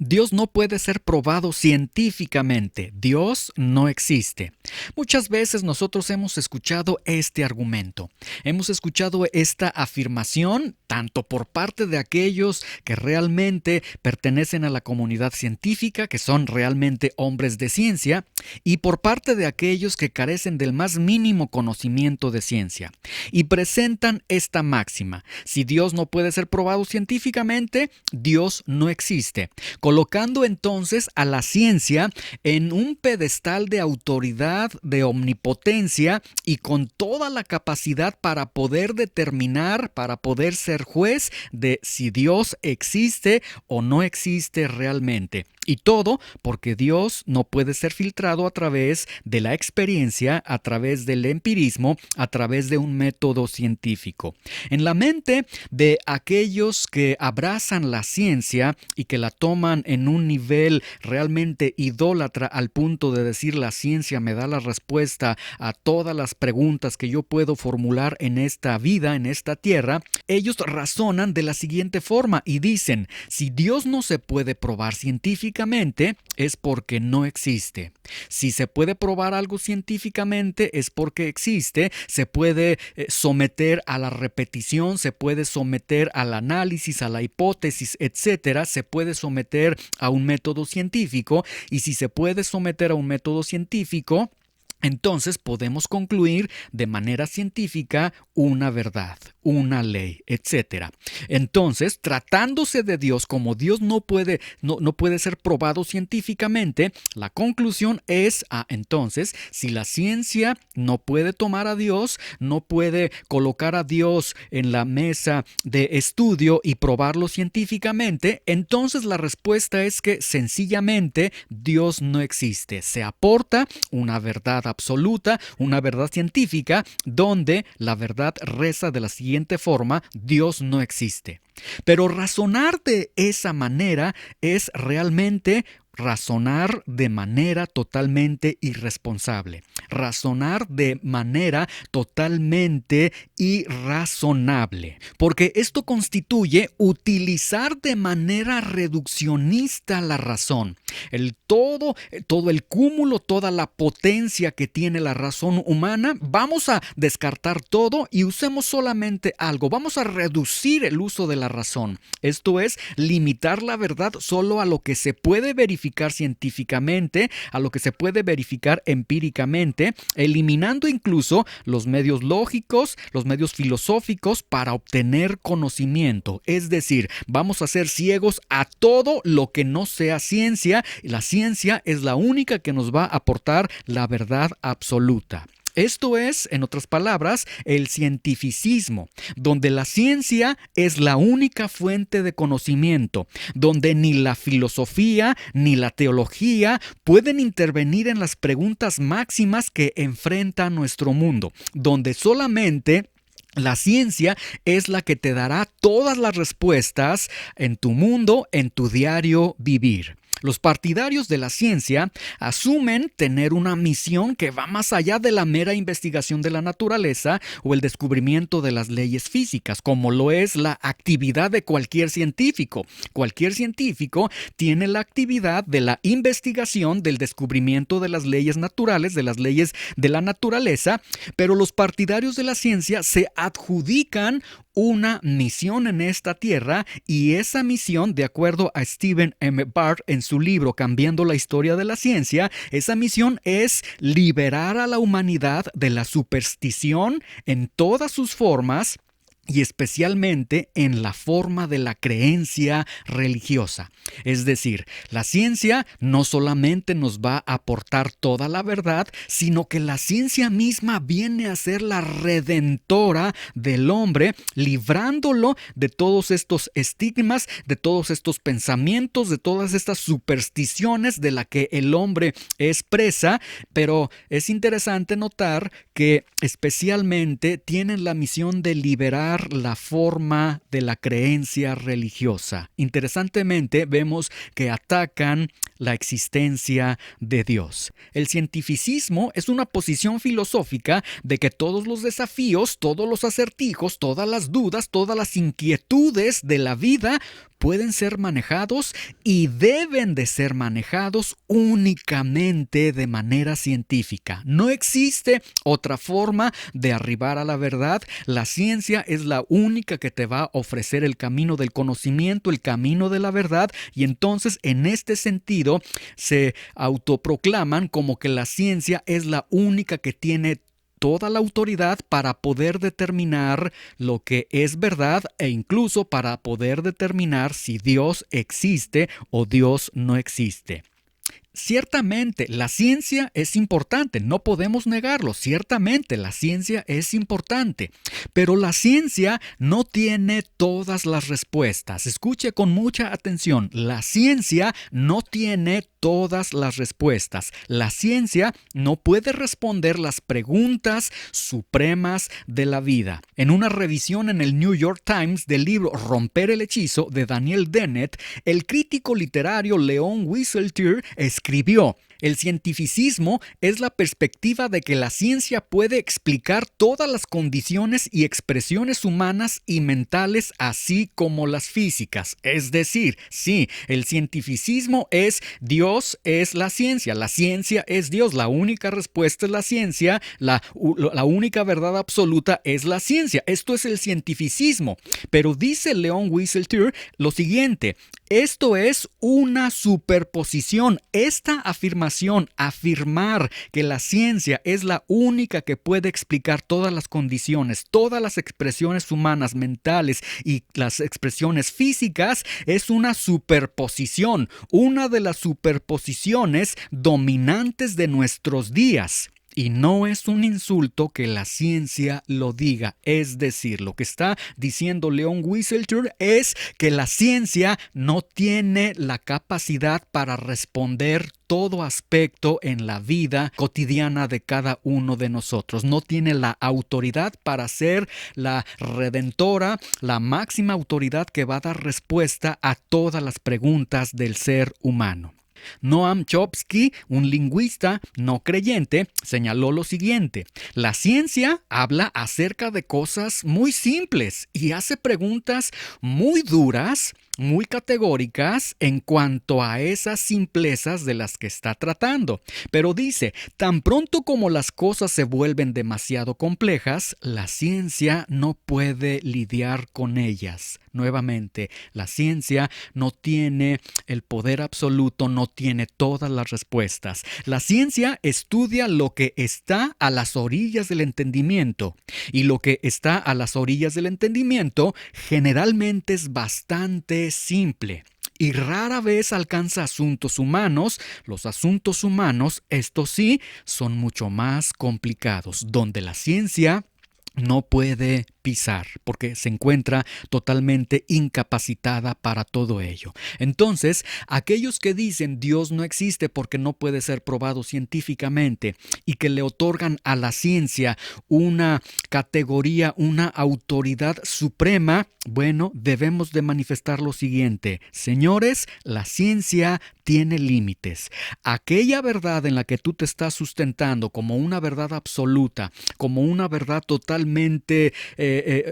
Dios no puede ser probado científicamente. Dios no existe. Muchas veces nosotros hemos escuchado este argumento. Hemos escuchado esta afirmación tanto por parte de aquellos que realmente pertenecen a la comunidad científica, que son realmente hombres de ciencia, y por parte de aquellos que carecen del más mínimo conocimiento de ciencia. Y presentan esta máxima: si Dios no puede ser probado científicamente, Dios no existe, colocando entonces a la ciencia en un pedestal de autoridad, de omnipotencia y con toda la capacidad para poder determinar, para poder ser juez de si Dios existe o no existe realmente. Y todo porque Dios no puede ser filtrado a través de la experiencia, a través del empirismo, a través de un método científico. En la mente de aquellos que abrazan la ciencia y que la toman en un nivel realmente idólatra al punto de decir la ciencia me da la respuesta a todas las preguntas que yo puedo formular en esta vida, en esta tierra, ellos razonan de la siguiente forma y dicen: si Dios no se puede probar científicamente, es porque no existe. Si se puede probar algo científicamente, es porque existe. Se puede someter a la repetición, se puede someter al análisis, a la hipótesis, etcétera. Se puede someter a un método científico, y si se puede someter a un método científico, entonces podemos concluir de manera científica una verdad, una ley, etcétera. Entonces, tratándose de Dios, como Dios no puede ser probado científicamente, la conclusión es: entonces, si la ciencia no puede tomar a Dios, no puede colocar a Dios en la mesa de estudio y probarlo científicamente, entonces la respuesta es que sencillamente Dios no existe. Se aporta una verdad absoluta, una verdad científica, donde la verdad reza de la siguiente forma: Dios no existe. Pero razonar de esa manera es realmente razonar de manera totalmente irresponsable, razonar de manera totalmente irrazonable, porque esto constituye utilizar de manera reduccionista la razón. Todo el cúmulo, toda la potencia que tiene la razón humana, vamos a descartar todo y usemos solamente algo. Vamos a reducir el uso de la razón. Esto es, limitar la verdad solo a lo que se puede verificar científicamente, a lo que se puede verificar empíricamente, eliminando incluso los medios lógicos, los medios filosóficos para obtener conocimiento. Es decir, vamos a ser ciegos a todo lo que no sea ciencia. La ciencia es la única que nos va a aportar la verdad absoluta. Esto es, en otras palabras, el cientificismo, donde la ciencia es la única fuente de conocimiento, donde ni la filosofía ni la teología pueden intervenir en las preguntas máximas que enfrenta nuestro mundo, donde solamente la ciencia es la que te dará todas las respuestas en tu mundo, en tu diario vivir. Los partidarios de la ciencia asumen tener una misión que va más allá de la mera investigación de la naturaleza o el descubrimiento de las leyes físicas, como lo es la actividad de cualquier científico. Cualquier científico tiene la actividad de la investigación, del descubrimiento de las leyes naturales, de las leyes de la naturaleza, pero los partidarios de la ciencia se adjudican una misión en esta tierra, y esa misión, de acuerdo a Stephen M. Barr en su libro Cambiando la historia de la ciencia, esa misión es liberar a la humanidad de la superstición en todas sus formas, y especialmente en la forma de la creencia religiosa. Es decir, la ciencia no solamente nos va a aportar toda la verdad, sino que la ciencia misma viene a ser la redentora del hombre, librándolo de todos estos estigmas, de todos estos pensamientos, de todas estas supersticiones de la que el hombre es presa. Pero es interesante notar que especialmente tienen la misión de liberar tomar la forma de la creencia religiosa. Interesantemente, vemos que atacan la existencia de Dios. El cientificismo es una posición filosófica de que todos los desafíos, todos los acertijos, todas las dudas, todas las inquietudes de la vida pueden ser manejados y deben de ser manejados únicamente de manera científica. No existe otra forma de arribar a la verdad. La ciencia es la única que te va a ofrecer el camino del conocimiento, el camino de la verdad, y entonces en este sentido se autoproclaman como que la ciencia es la única que tiene toda la autoridad para poder determinar lo que es verdad e incluso para poder determinar si Dios existe o Dios no existe. Ciertamente, la ciencia es importante, no podemos negarlo, ciertamente la ciencia es importante, pero la ciencia no tiene todas las respuestas. Escuche con mucha atención, la ciencia no tiene todas las respuestas. La ciencia no puede responder las preguntas supremas de la vida. En una revisión en el New York Times del libro Romper el hechizo de Daniel Dennett, el crítico literario Leon Wieseltier escribió: el cientificismo es la perspectiva de que la ciencia puede explicar todas las condiciones y expresiones humanas y mentales, así como las físicas. Es decir, sí, el cientificismo es Dios es la ciencia es Dios, la única respuesta es la ciencia, la única verdad absoluta es la ciencia. Esto es el cientificismo. Pero dice Leon Wieseltier lo siguiente: esto es una superposición. Esta afirmación, afirmar que la ciencia es la única que puede explicar todas las condiciones, todas las expresiones humanas, mentales y las expresiones físicas, es una superposición, una de las superposiciones dominantes de nuestros días. Y no es un insulto que la ciencia lo diga. Es decir, lo que está diciendo Leon Wieseltier es que la ciencia no tiene la capacidad para responder todo aspecto en la vida cotidiana de cada uno de nosotros. No tiene la autoridad para ser la redentora, la máxima autoridad que va a dar respuesta a todas las preguntas del ser humano. Noam Chomsky, un lingüista no creyente, señaló lo siguiente: la ciencia habla acerca de cosas muy simples y hace preguntas muy duras, muy categóricas en cuanto a esas simplezas de las que está tratando. Pero dice, tan pronto como las cosas se vuelven demasiado complejas, la ciencia no puede lidiar con ellas. Nuevamente, la ciencia no tiene el poder absoluto, no tiene todas las respuestas. La ciencia estudia lo que está a las orillas del entendimiento, y lo que está a las orillas del entendimiento generalmente es bastante simple y rara vez alcanza asuntos humanos. Los asuntos humanos, estos sí, son mucho más complicados, donde la ciencia no puede pisar porque se encuentra totalmente incapacitada para todo ello. Entonces, aquellos que dicen Dios no existe porque no puede ser probado científicamente y que le otorgan a la ciencia una categoría, una autoridad suprema, bueno, debemos de manifestar lo siguiente: señores, la ciencia tiene límites. Aquella verdad en la que tú te estás sustentando como una verdad absoluta, como una verdad totalmente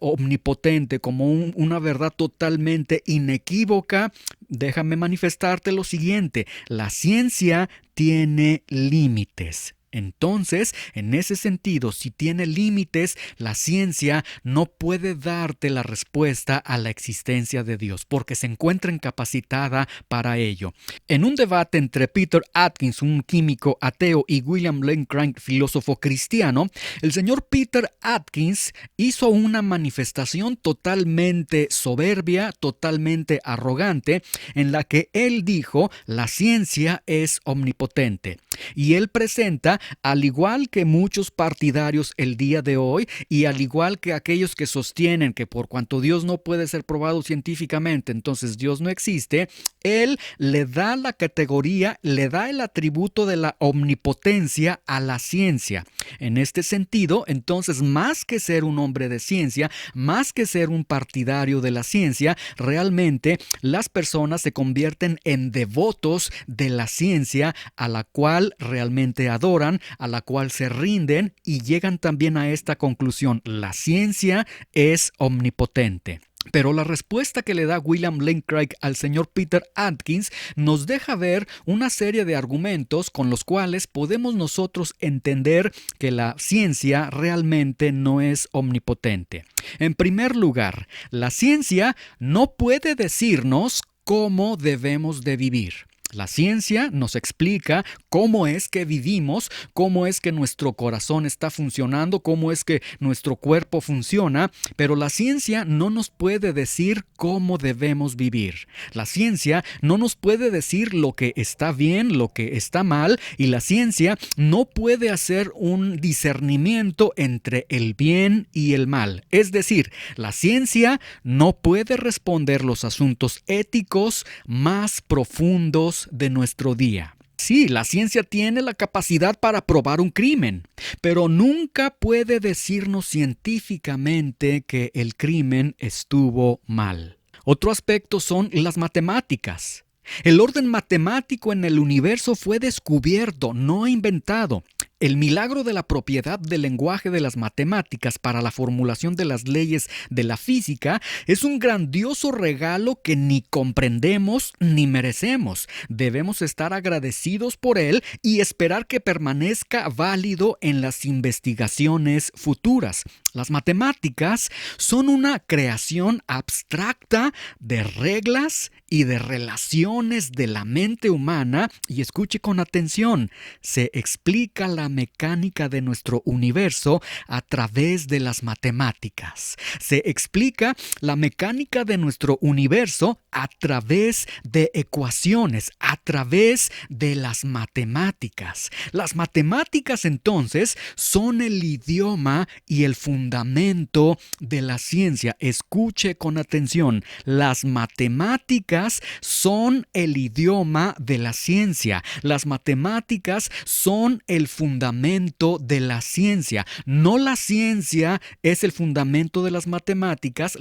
omnipotente, como una verdad totalmente inequívoca, déjame manifestarte lo siguiente: la ciencia tiene límites. Entonces, en ese sentido, si tiene límites, la ciencia no puede darte la respuesta a la existencia de Dios, porque se encuentra incapacitada para ello. En un debate entre Peter Atkins, un químico ateo, y William Lane Craig, filósofo cristiano, el señor Peter Atkins hizo una manifestación totalmente soberbia, totalmente arrogante, en la que él dijo: la ciencia es omnipotente. Y él presenta al igual que muchos partidarios el día de hoy y al igual que aquellos que sostienen que por cuanto Dios no puede ser probado científicamente, entonces Dios no existe, él le da la categoría, le da el atributo de la omnipotencia a la ciencia. En este sentido, entonces, más que ser un hombre de ciencia, más que ser un partidario de la ciencia, realmente las personas se convierten en devotos de la ciencia a la cual realmente adoran, a la cual se rinden y llegan también a esta conclusión: la ciencia es omnipotente. Pero la respuesta que le da William Lane Craig al señor Peter Atkins nos deja ver una serie de argumentos con los cuales podemos nosotros entender que la ciencia realmente no es omnipotente. En primer lugar, la ciencia no puede decirnos cómo debemos de vivir. La ciencia nos explica cómo es que vivimos, cómo es que nuestro corazón está funcionando, cómo es que nuestro cuerpo funciona, pero la ciencia no nos puede decir cómo debemos vivir. La ciencia no nos puede decir lo que está bien, lo que está mal, y la ciencia no puede hacer un discernimiento entre el bien y el mal. Es decir, la ciencia no puede responder los asuntos éticos más profundos de nuestro día. Sí, la ciencia tiene la capacidad para probar un crimen, pero nunca puede decirnos científicamente que el crimen estuvo mal. Otro aspecto son las matemáticas. El orden matemático en el universo fue descubierto, no inventado. El milagro de la propiedad del lenguaje de las matemáticas para la formulación de las leyes de la física es un grandioso regalo que ni comprendemos ni merecemos. Debemos estar agradecidos por él y esperar que permanezca válido en las investigaciones futuras. Las matemáticas son una creación abstracta de reglas y de relaciones de la mente humana, y escuche con atención, se explica la mecánica de nuestro universo a través de las matemáticas. Se explica la mecánica de nuestro universo a través de ecuaciones, a través de las matemáticas. Las matemáticas entonces son el idioma y el fundamento de la ciencia. Escuche con atención, las matemáticas son el idioma de la ciencia. Las matemáticas son el fundamento de la ciencia. No la ciencia es el fundamento de las matemáticas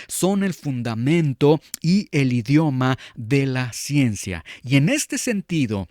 son el fundamento y el idioma de la ciencia. Y en este sentido,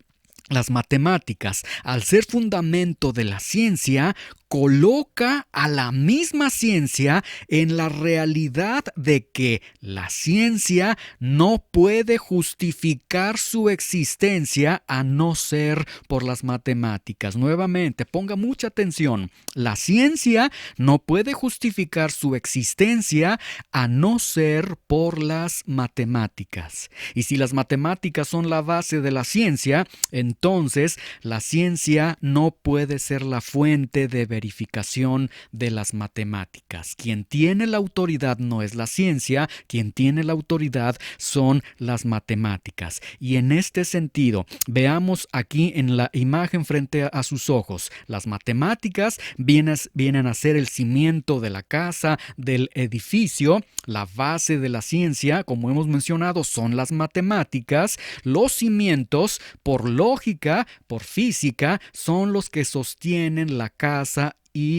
las matemáticas, al ser fundamento de la ciencia, coloca a la misma ciencia en la realidad de que la ciencia no puede justificar su existencia a no ser por las matemáticas. Nuevamente, ponga mucha atención. La ciencia no puede justificar su existencia a no ser por las matemáticas. Y si las matemáticas son la base de la ciencia, entonces la ciencia no puede ser la fuente de verificación de las matemáticas. Quien tiene la autoridad no es la ciencia, quien tiene la autoridad son las matemáticas. Y en este sentido, veamos aquí en la imagen frente a sus ojos, las matemáticas vienen a ser el cimiento de la casa, del edificio. La base de la ciencia, como hemos mencionado, son las matemáticas. Los cimientos, por lógica, por física, son los que sostienen la casa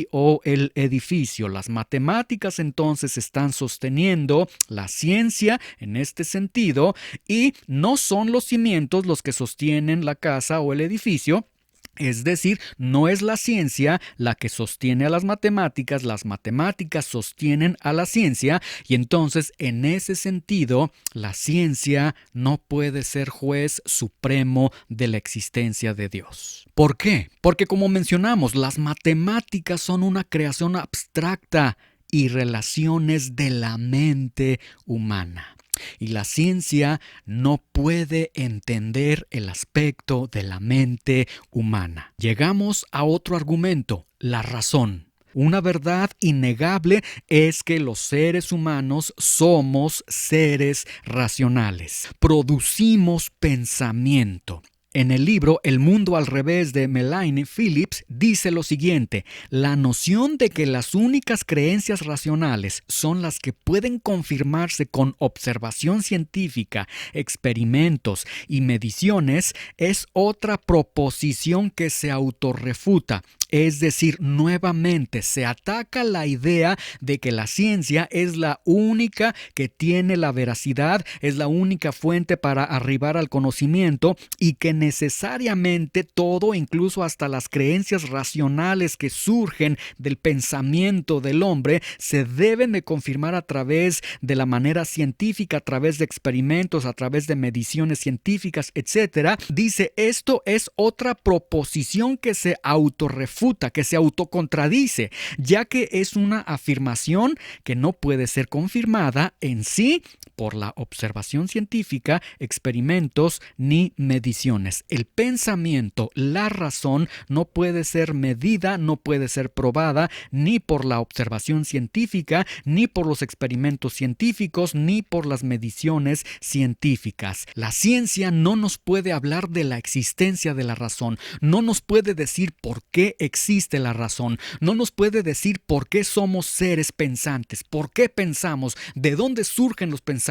o el edificio. Las matemáticas entonces están sosteniendo la ciencia en este sentido, y no son los cimientos los que sostienen la casa o el edificio. Es decir, no es la ciencia la que sostiene a las matemáticas sostienen a la ciencia, y entonces en ese sentido la ciencia no puede ser juez supremo de la existencia de Dios. ¿Por qué? Porque, como mencionamos, las matemáticas son una creación abstracta y relaciones de la mente humana. Y la ciencia no puede entender el aspecto de la mente humana. Llegamos a otro argumento, la razón. Una verdad innegable es que los seres humanos somos seres racionales. Producimos pensamiento. En el libro El mundo al revés de Melanie Phillips dice lo siguiente: la noción de que las únicas creencias racionales son las que pueden confirmarse con observación científica, experimentos y mediciones es otra proposición que se autorrefuta. Es decir, nuevamente se ataca la idea de que la ciencia es la única que tiene la veracidad, es la única fuente para arribar al conocimiento y que necesariamente todo, incluso hasta las creencias racionales que surgen del pensamiento del hombre, se deben de confirmar a través de la manera científica, a través de experimentos, a través de mediciones científicas, etcétera. Dice, esto es otra proposición que se autorrefuta, que se autocontradice, ya que es una afirmación que no puede ser confirmada en sí por la observación científica, experimentos ni mediciones. El pensamiento, la razón, no puede ser medida, no puede ser probada ni por la observación científica, ni por los experimentos científicos, ni por las mediciones científicas. La ciencia no nos puede hablar de la existencia de la razón, no nos puede decir por qué existe la razón, no nos puede decir por qué somos seres pensantes, por qué pensamos, de dónde surgen los pensamientos.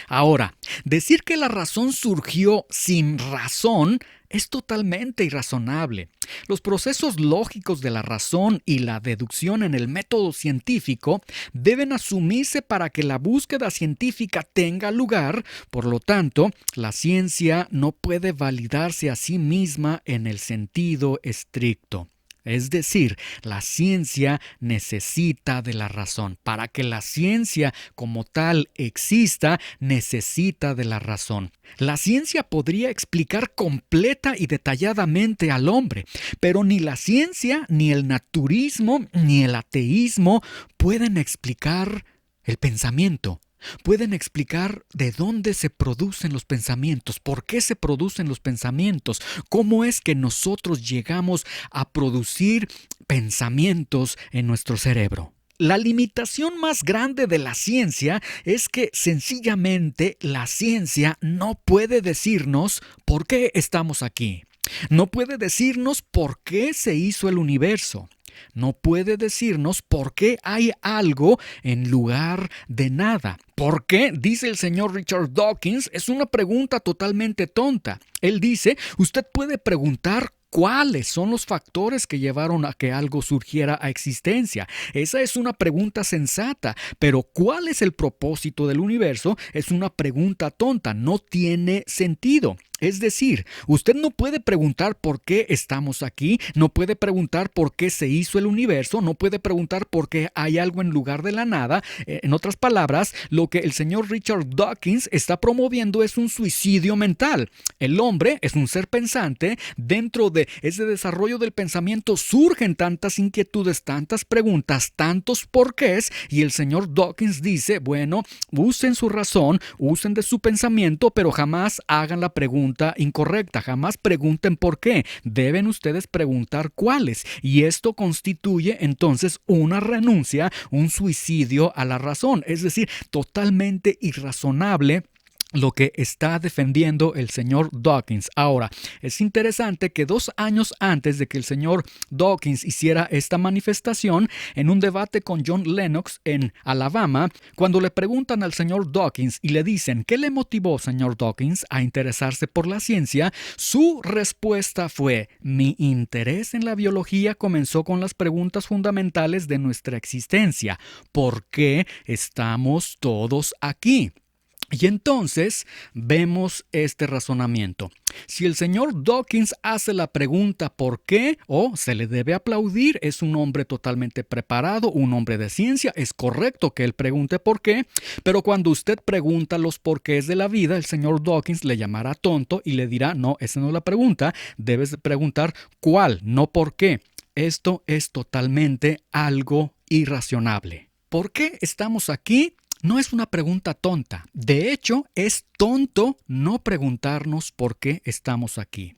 Ahora, decir que la razón surgió sin razón es totalmente irrazonable. Los procesos lógicos de la razón y la deducción en el método científico deben asumirse para que la búsqueda científica tenga lugar. Por lo tanto, la ciencia no puede validarse a sí misma en el sentido estricto. Es decir, la ciencia necesita de la razón. Para que la ciencia como tal exista, necesita de la razón. La ciencia podría explicar completa y detalladamente al hombre, pero ni la ciencia, ni el naturismo, ni el ateísmo pueden explicar el pensamiento. Pueden explicar de dónde se producen los pensamientos, por qué se producen los pensamientos, cómo es que nosotros llegamos a producir pensamientos en nuestro cerebro. La limitación más grande de la ciencia es que sencillamente la ciencia no puede decirnos por qué estamos aquí. No puede decirnos por qué se hizo el universo. No puede decirnos por qué hay algo en lugar de nada. ¿Por qué? Dice el señor Richard Dawkins, es una pregunta totalmente tonta. Él dice, usted puede preguntar ¿cuáles son los factores que llevaron a que algo surgiera a existencia? Esa es una pregunta sensata, pero ¿cuál es el propósito del universo? Es una pregunta tonta, no tiene sentido. Es decir, usted no puede preguntar por qué estamos aquí, no puede preguntar por qué se hizo el universo, no puede preguntar por qué hay algo en lugar de la nada. En otras palabras, lo que el señor Richard Dawkins está promoviendo es un suicidio mental. El hombre es un ser pensante. Dentro de ese desarrollo del pensamiento surgen tantas inquietudes, tantas preguntas, tantos porqués, y el señor Dawkins dice, bueno, usen su razón, usen de su pensamiento, pero jamás hagan la pregunta incorrecta, jamás pregunten por qué, deben ustedes preguntar cuáles, y esto constituye entonces una renuncia, un suicidio a la razón, es decir, totalmente irrazonable lo que está defendiendo el señor Dawkins. Ahora, es interesante que 2 años antes de que el señor Dawkins hiciera esta manifestación, en un debate con John Lennox en Alabama, cuando le preguntan al señor Dawkins y le dicen ¿qué le motivó, señor Dawkins, a interesarse por la ciencia? Su respuesta fue: mi interés en la biología comenzó con las preguntas fundamentales de nuestra existencia. ¿Por qué estamos todos aquí? Y entonces vemos este razonamiento. Si el señor Dawkins hace la pregunta ¿por qué? Se le debe aplaudir, es un hombre totalmente preparado, un hombre de ciencia, es correcto que él pregunte por qué, pero cuando usted pregunta los porqués de la vida, el señor Dawkins le llamará tonto y le dirá, no, esa no es la pregunta, debes preguntar cuál, no por qué. Esto es totalmente algo irrazonable. ¿Por qué estamos aquí? No es una pregunta tonta. De hecho, es tonto no preguntarnos por qué estamos aquí.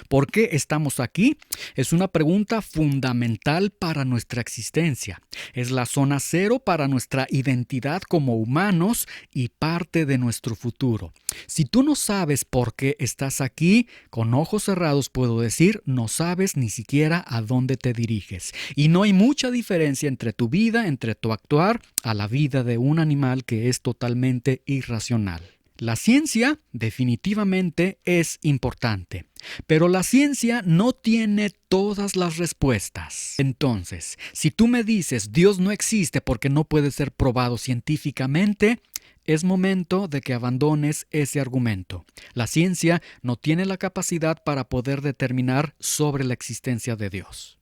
¿Por qué estamos aquí? Es una pregunta fundamental para nuestra existencia. Es la zona cero para nuestra identidad como humanos y parte de nuestro futuro. Si tú no sabes por qué estás aquí, con ojos cerrados puedo decir, no sabes ni siquiera a dónde te diriges. Y no hay mucha diferencia entre tu vida, entre tu actuar, a la vida de un animal que es totalmente irracional. La ciencia definitivamente es importante, pero la ciencia no tiene todas las respuestas. Entonces, si tú me dices Dios no existe porque no puede ser probado científicamente, es momento de que abandones ese argumento. La ciencia no tiene la capacidad para poder determinar sobre la existencia de Dios.